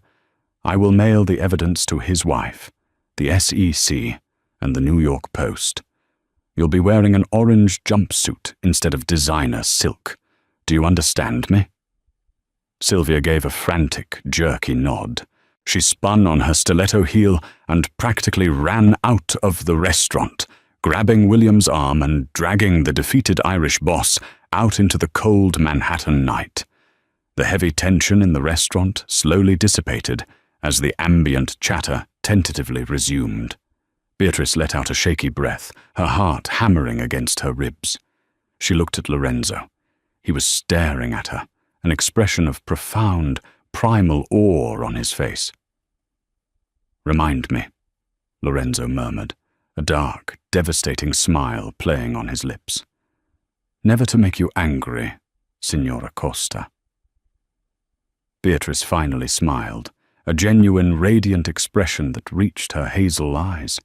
I will mail the evidence to his wife, the SEC, and the New York Post. You'll be wearing an orange jumpsuit instead of designer silk. Do you understand me?" Sylvia gave a frantic, jerky nod. She spun on her stiletto heel and practically ran out of the restaurant, grabbing William's arm and dragging the defeated Irish boss out into the cold Manhattan night. The heavy tension in the restaurant slowly dissipated as the ambient chatter tentatively resumed. Beatrice let out a shaky breath, her heart hammering against her ribs. She looked at Lorenzo. He was staring at her, an expression of profound, primal awe on his face. "Remind me," Lorenzo murmured, a dark, devastating smile playing on his lips. "Never to make you angry, Signora Costa." Beatrice finally smiled, a genuine, radiant expression that reached her hazel eyes.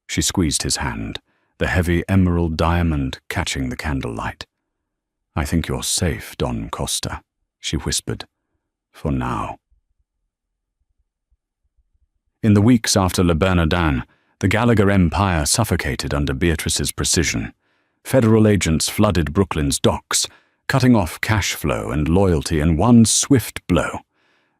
She squeezed his hand, the heavy emerald diamond catching the candlelight. "I think you're safe, Don Costa," she whispered. "For now." In the weeks after Le Bernardin, the Gallagher empire suffocated under Beatrice's precision. Federal agents flooded Brooklyn's docks, cutting off cash flow and loyalty in one swift blow.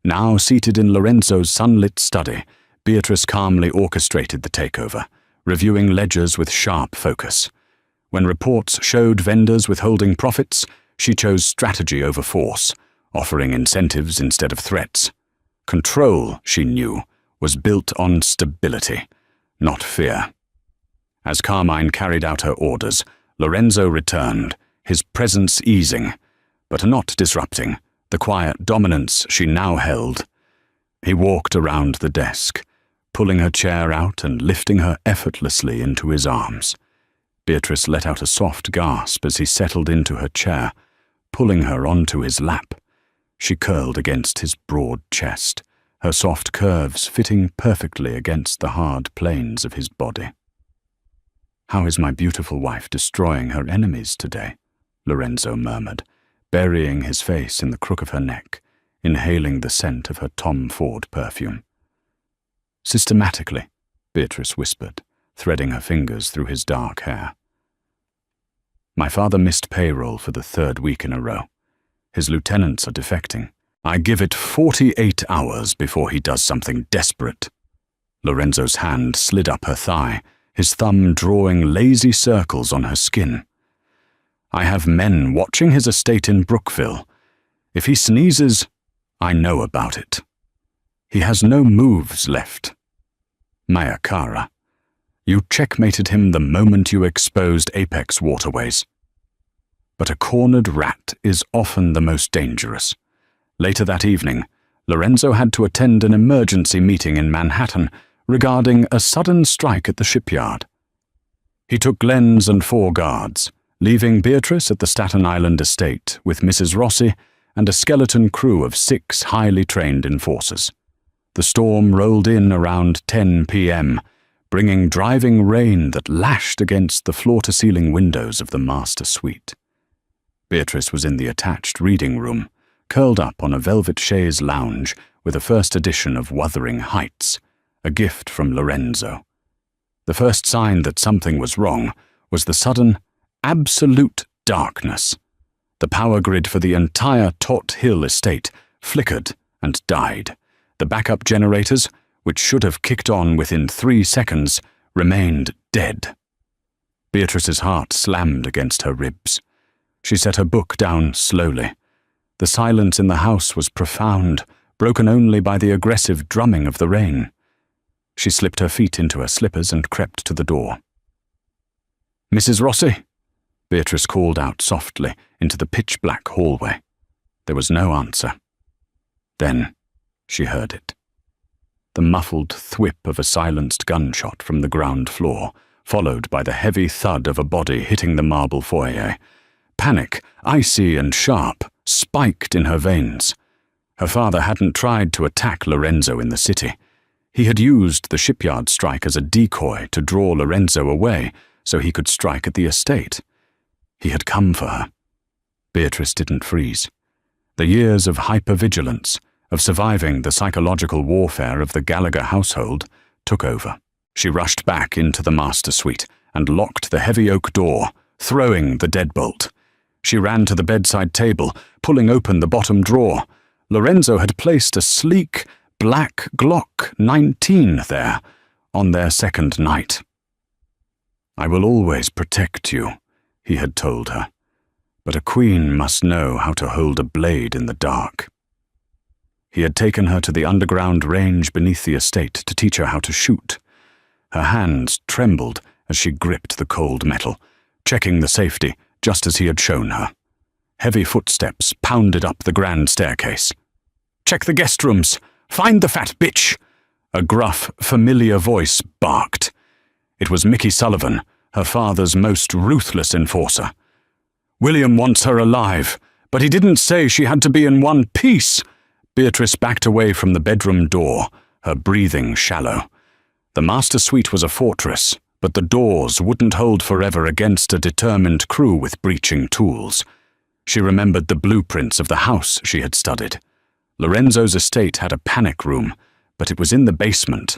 Now seated in Lorenzo's sunlit study, Beatrice calmly orchestrated the takeover, reviewing ledgers with sharp focus. When reports showed vendors withholding profits, she chose strategy over force, offering incentives instead of threats. Control, she knew, was built on stability, not fear. As Carmine carried out her orders, Lorenzo returned, his presence easing, but not disrupting, the quiet dominance she now held. He walked around the desk, pulling her chair out and lifting her effortlessly into his arms. Beatrice let out a soft gasp as he settled into her chair, pulling her onto his lap. She curled against his broad chest, her soft curves fitting perfectly against the hard planes of his body. "How is my beautiful wife destroying her enemies today?" Lorenzo murmured, burying his face in the crook of her neck, inhaling the scent of her Tom Ford perfume. "Systematically," Beatrice whispered, threading her fingers through his dark hair. "My father missed payroll for the 3rd week in a row. His lieutenants are defecting. I give it 48 hours before he does something desperate." Lorenzo's hand slid up her thigh, his thumb drawing lazy circles on her skin. "I have men watching his estate in Brookville. If he sneezes, I know about it. He has no moves left. Maya cara, you checkmated him the moment you exposed Apex waterways. But a cornered rat is often the most dangerous." Later that evening, Lorenzo had to attend an emergency meeting in Manhattan regarding a sudden strike at the shipyard. He took Lenz and 4 guards, leaving Beatrice at the Staten Island estate with Mrs. Rossi and a skeleton crew of 6 highly trained enforcers. The storm rolled in around 10 p.m., bringing driving rain that lashed against the floor-to-ceiling windows of the master suite. Beatrice was in the attached reading room, curled up on a velvet chaise lounge with a first edition of Wuthering Heights, a gift from Lorenzo. The first sign that something was wrong was the sudden, absolute darkness. The power grid for the entire Tot Hill estate flickered and died. The backup generators, which should have kicked on within 3 seconds, remained dead. Beatrice's heart slammed against her ribs. She set her book down slowly. The silence in the house was profound, broken only by the aggressive drumming of the rain. She slipped her feet into her slippers and crept to the door. "Mrs. Rossi?" Beatrice called out softly into the pitch-black hallway. There was no answer. Then she heard it. The muffled thwip of a silenced gunshot from the ground floor, followed by the heavy thud of a body hitting the marble foyer. Panic, icy and sharp, spiked in her veins. Her father hadn't tried to attack Lorenzo in the city. He had used the shipyard strike as a decoy to draw Lorenzo away so he could strike at the estate. He had come for her. Beatrice didn't freeze. The years of hypervigilance, of surviving the psychological warfare of the Gallagher household, took over. She rushed back into the master suite and locked the heavy oak door, throwing the deadbolt. She ran to the bedside table, pulling open the bottom drawer. Lorenzo had placed a sleek, black Glock 19 there, on their second night. "I will always protect you," he had told her. But a queen must know how to hold a blade in the dark. He had taken her to the underground range beneath the estate to teach her how to shoot. Her hands trembled as she gripped the cold metal, checking the safety just as he had shown her. Heavy footsteps pounded up the grand staircase. "Check the guest rooms! Find the fat bitch!" A gruff, familiar voice barked. It was Mickey Sullivan, her father's most ruthless enforcer. "William wants her alive, but he didn't say she had to be in one piece." Beatrice backed away from the bedroom door, her breathing shallow. The master suite was a fortress, but the doors wouldn't hold forever against a determined crew with breaching tools. She remembered the blueprints of the house she had studied. Lorenzo's estate had a panic room, but it was in the basement.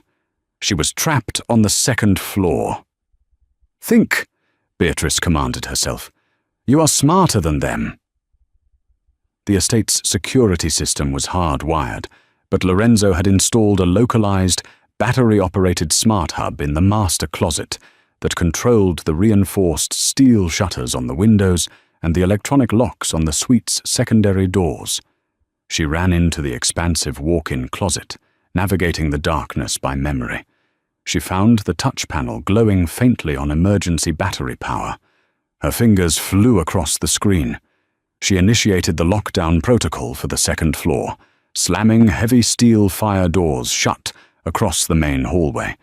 She was trapped on the 2nd floor. "Think," Beatrice commanded herself. "You are smarter than them." The estate's security system was hardwired, but Lorenzo had installed a localized, battery-operated smart hub in the master closet that controlled the reinforced steel shutters on the windows and the electronic locks on the suite's secondary doors. She ran into the expansive walk-in closet, navigating the darkness by memory. She found the touch panel glowing faintly on emergency battery power. Her fingers flew across the screen. She initiated the lockdown protocol for the 2nd floor, slamming heavy steel fire doors shut across the main hallway,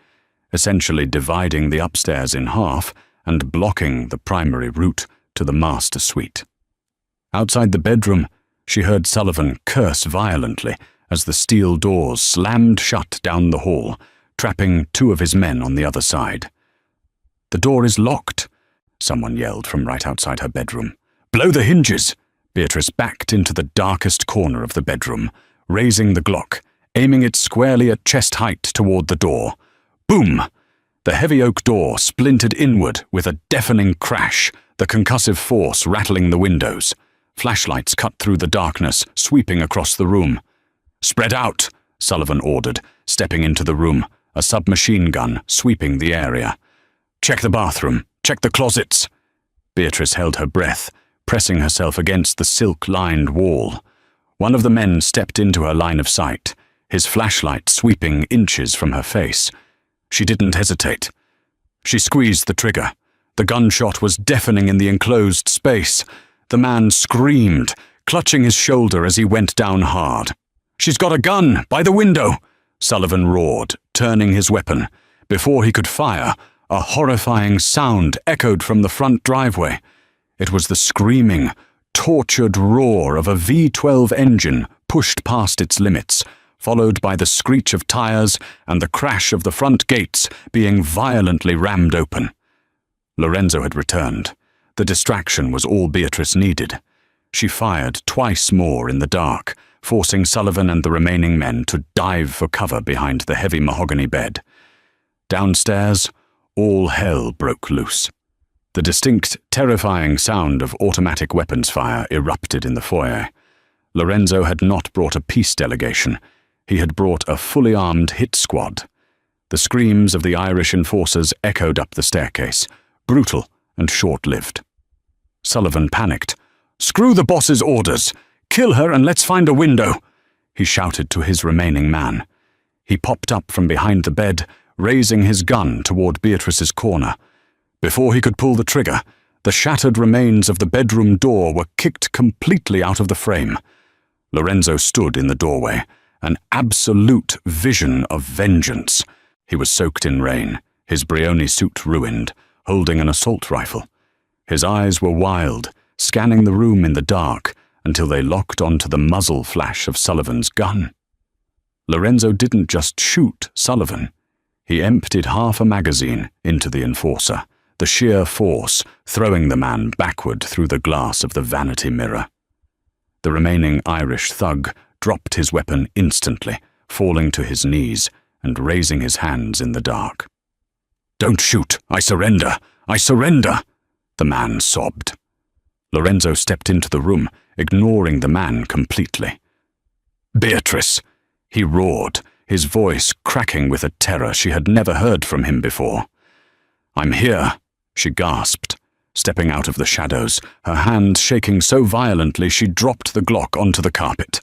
essentially dividing the upstairs in half and blocking the primary route to the master suite. Outside the bedroom, she heard Sullivan curse violently as the steel doors slammed shut down the hall, trapping 2 of his men on the other side. "The door is locked," someone yelled from right outside her bedroom. "Blow the hinges!" Beatrice backed into the darkest corner of the bedroom, raising the Glock, aiming it squarely at chest height toward the door. Boom! The heavy oak door splintered inward with a deafening crash, the concussive force rattling the windows. Flashlights cut through the darkness, sweeping across the room. "Spread out," Sullivan ordered, stepping into the room, a submachine gun sweeping the area. "Check the bathroom. Check the closets." Beatrice held her breath, pressing herself against the silk-lined wall. One of the men stepped into her line of sight, his flashlight sweeping inches from her face. She didn't hesitate. She squeezed the trigger. The gunshot was deafening in the enclosed space. The man screamed, clutching his shoulder as he went down hard. "She's got a gun! By the window!" Sullivan roared, turning his weapon. Before he could fire, a horrifying sound echoed from the front driveway. It was the screaming, tortured roar of a V12 engine pushed past its limits, followed by the screech of tires and the crash of the front gates being violently rammed open. Lorenzo had returned. The distraction was all Beatrice needed. She fired twice more in the dark, forcing Sullivan and the remaining men to dive for cover behind the heavy mahogany bed. Downstairs, all hell broke loose. The distinct, terrifying sound of automatic weapons fire erupted in the foyer. Lorenzo had not brought a peace delegation. He had brought a fully armed hit squad. The screams of the Irish enforcers echoed up the staircase, brutal and short-lived. Sullivan panicked. "Screw the boss's orders! Kill her and let's find a window!" he shouted to his remaining man. He popped up from behind the bed, raising his gun toward Beatrice's corner. Before he could pull the trigger, the shattered remains of the bedroom door were kicked completely out of the frame. Lorenzo stood in the doorway, an absolute vision of vengeance. He was soaked in rain, his Brioni suit ruined, holding an assault rifle. His eyes were wild, scanning the room in the dark until they locked onto the muzzle flash of Sullivan's gun. Lorenzo didn't just shoot Sullivan. He emptied half a magazine into the enforcer, the sheer force throwing the man backward through the glass of the vanity mirror. The remaining Irish thug dropped his weapon instantly, falling to his knees and raising his hands in the dark. "Don't shoot! I surrender! I surrender!" the man sobbed. Lorenzo stepped into the room, ignoring the man completely. "Beatrice!" he roared, his voice cracking with a terror she had never heard from him before. "I'm here," she gasped, stepping out of the shadows, her hand shaking so violently she dropped the Glock onto the carpet.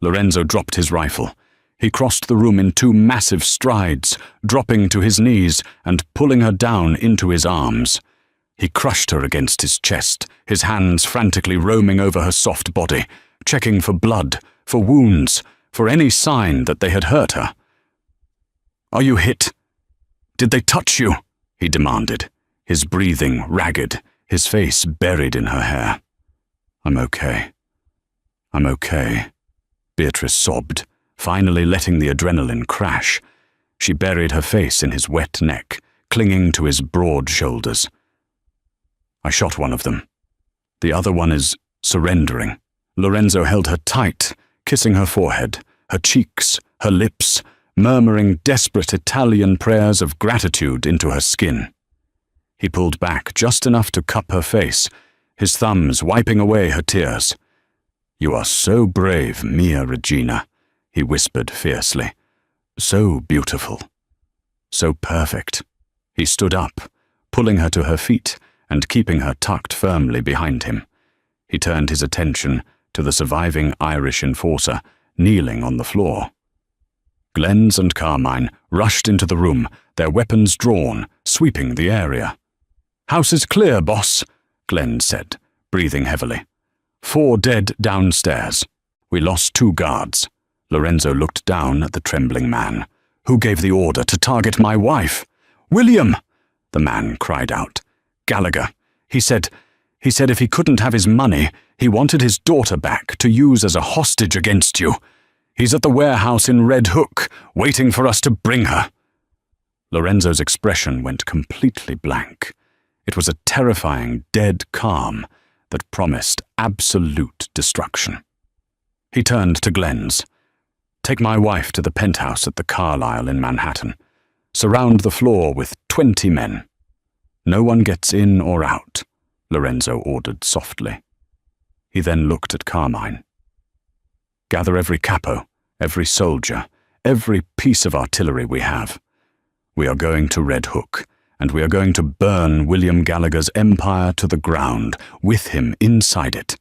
Lorenzo dropped his rifle. He crossed the room in 2 massive strides, dropping to his knees and pulling her down into his arms. He crushed her against his chest, his hands frantically roaming over her soft body, checking for blood, for wounds, for any sign that they had hurt her. "Are you hit? Did they touch you?" he demanded, his breathing ragged, his face buried in her hair. "I'm okay. I'm okay," Beatrice sobbed, finally letting the adrenaline crash. She buried her face in his wet neck, clinging to his broad shoulders. "I shot one of them. The other one is surrendering." Lorenzo held her tight, kissing her forehead, her cheeks, her lips, murmuring desperate Italian prayers of gratitude into her skin. He pulled back just enough to cup her face, his thumbs wiping away her tears. "You are so brave, Mia Regina," he whispered fiercely. "So beautiful. So perfect." He stood up, pulling her to her feet and keeping her tucked firmly behind him. He turned his attention to the surviving Irish enforcer, kneeling on the floor. Glens and Carmine rushed into the room, their weapons drawn, sweeping the area. "House is clear, boss," Glenn said, breathing heavily. 4 dead downstairs. We lost 2 guards. Lorenzo looked down at the trembling man. "Who gave the order to target my wife?" "William!" the man cried out. Gallagher. He said if he couldn't have his money, he wanted his daughter back to use as a hostage against you. He's at the warehouse in Red Hook, waiting for us to bring her." Lorenzo's expression went completely blank. It was a terrifying, dead calm that promised absolute destruction. He turned to Glenn's. "Take my wife to the penthouse at the Carlyle in Manhattan. Surround the floor with 20 men. No one gets in or out," Lorenzo ordered softly. He then looked at Carmine. "Gather every capo, every soldier, every piece of artillery we have. We are going to Red Hook, and we are going to burn William Gallagher's empire to the ground, with him inside it."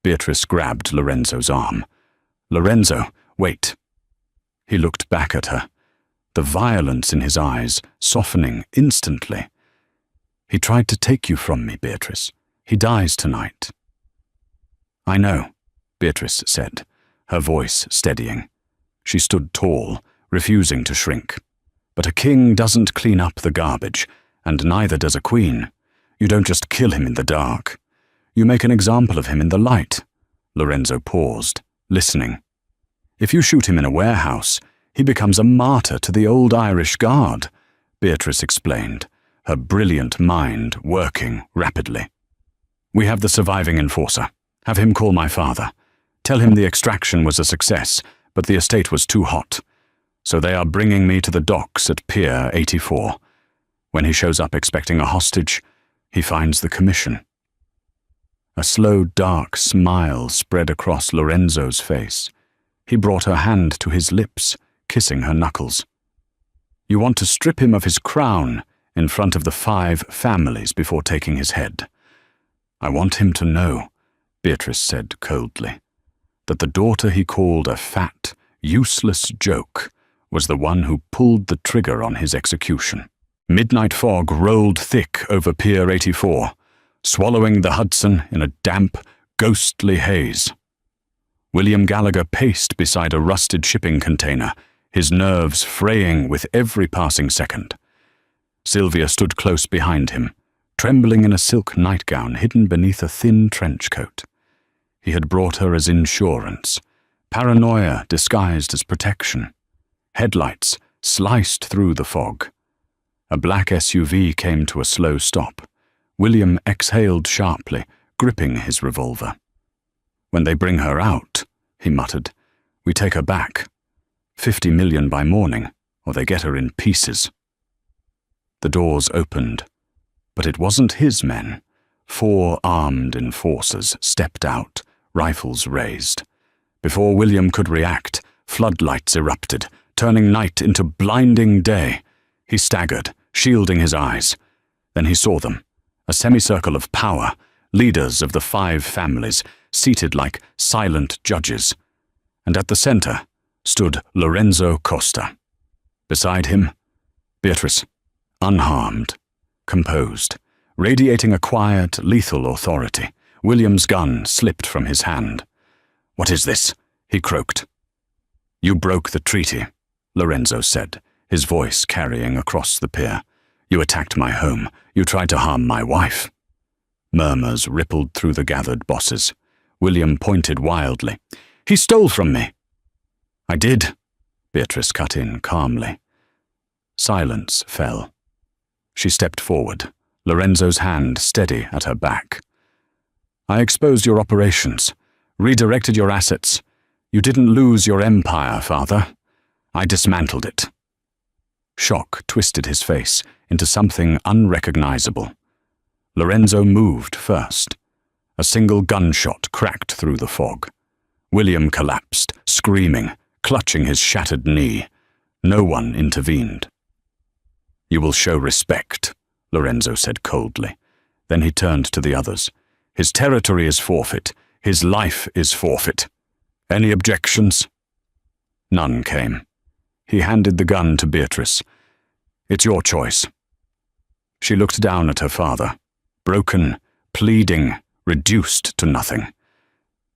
Beatrice grabbed Lorenzo's arm. "Lorenzo, wait." He looked back at her, the violence in his eyes softening instantly. "He tried to take you from me, Beatrice. He dies tonight." "I know," Beatrice said, her voice steadying. She stood tall, refusing to shrink. "But a king doesn't clean up the garbage, and neither does a queen. You don't just kill him in the dark. You make an example of him in the light." Lorenzo paused, listening. "If you shoot him in a warehouse, he becomes a martyr to the old Irish Guard," Beatrice explained, her brilliant mind working rapidly. "We have the surviving enforcer. Have him call my father. Tell him the extraction was a success, but the estate was too hot. So they are bringing me to the docks at Pier 84. When he shows up expecting a hostage, he finds the commission." A slow, dark smile spread across Lorenzo's face. He brought her hand to his lips, kissing her knuckles. "You want to strip him of his crown in front of the 5 families before taking his head. I want him to know," Beatrice said coldly, "that the daughter he called a fat, useless joke was the one who pulled the trigger on his execution." Midnight fog rolled thick over Pier 84, swallowing the Hudson in a damp, ghostly haze. William Gallagher paced beside a rusted shipping container, his nerves fraying with every passing second. Sylvia stood close behind him, trembling in a silk nightgown hidden beneath a thin trench coat. He had brought her as insurance, paranoia disguised as protection. Headlights sliced through the fog. A black SUV came to a slow stop. William exhaled sharply, gripping his revolver. "When they bring her out," he muttered, "we take her back. 50 million by morning, or they get her in pieces." The doors opened, but it wasn't his men. 4 armed enforcers stepped out, rifles raised. Before William could react, floodlights erupted, turning night into blinding day. He staggered, shielding his eyes. Then he saw them, a semicircle of power, leaders of the 5 families, seated like silent judges. And at the center stood Lorenzo Costa. Beside him, Beatrice, unharmed, composed, radiating a quiet, lethal authority. William's gun slipped from his hand. "What is this?" he croaked. "You broke the treaty," Lorenzo said, his voice carrying across the pier. "You attacked my home. You tried to harm my wife." Murmurs rippled through the gathered bosses. William pointed wildly. "He stole from me." "I did," Beatrice cut in calmly. Silence fell. She stepped forward, Lorenzo's hand steady at her back. "I exposed your operations, redirected your assets. You didn't lose your empire, father. I dismantled it." Shock twisted his face into something unrecognizable. Lorenzo moved first. A single gunshot cracked through the fog. William collapsed, screaming, clutching his shattered knee. No one intervened. "You will show respect," Lorenzo said coldly. Then he turned to the others. "His territory is forfeit. His life is forfeit. Any objections?" None came. He handed the gun to Beatrice. "It's your choice." She looked down at her father, broken, pleading, reduced to nothing.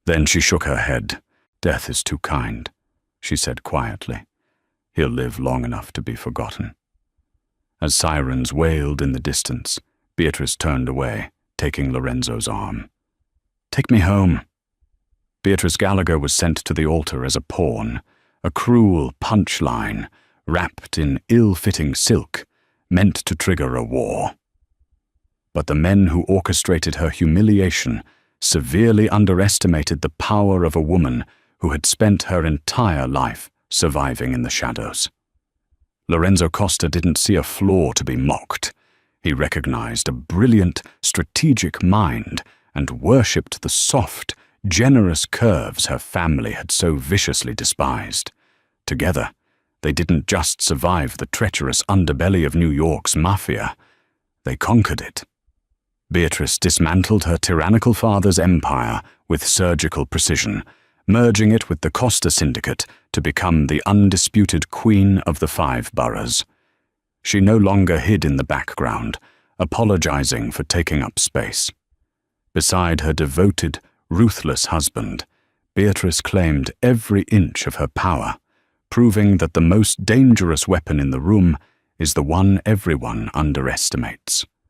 Then she shook her head. "Death is too kind," she said quietly. "He'll live long enough to be forgotten." As sirens wailed in the distance, Beatrice turned away, taking Lorenzo's arm. "Take me home." Beatrice Gallagher was sent to the altar as a pawn, a cruel punchline, wrapped in ill-fitting silk, meant to trigger a war. But the men who orchestrated her humiliation severely underestimated the power of a woman who had spent her entire life surviving in the shadows. Lorenzo Costa didn't see a flaw to be mocked. He recognized a brilliant, strategic mind and worshipped the soft, generous curves her family had so viciously despised. Together, they didn't just survive the treacherous underbelly of New York's Mafia, they conquered it. Beatrice dismantled her tyrannical father's empire with surgical precision, merging it with the Costa Syndicate to become the undisputed queen of the 5 boroughs. She no longer hid in the background, apologizing for taking up space. Beside her devoted, ruthless husband, Beatrice claimed every inch of her power, proving that the most dangerous weapon in the room is the one everyone underestimates.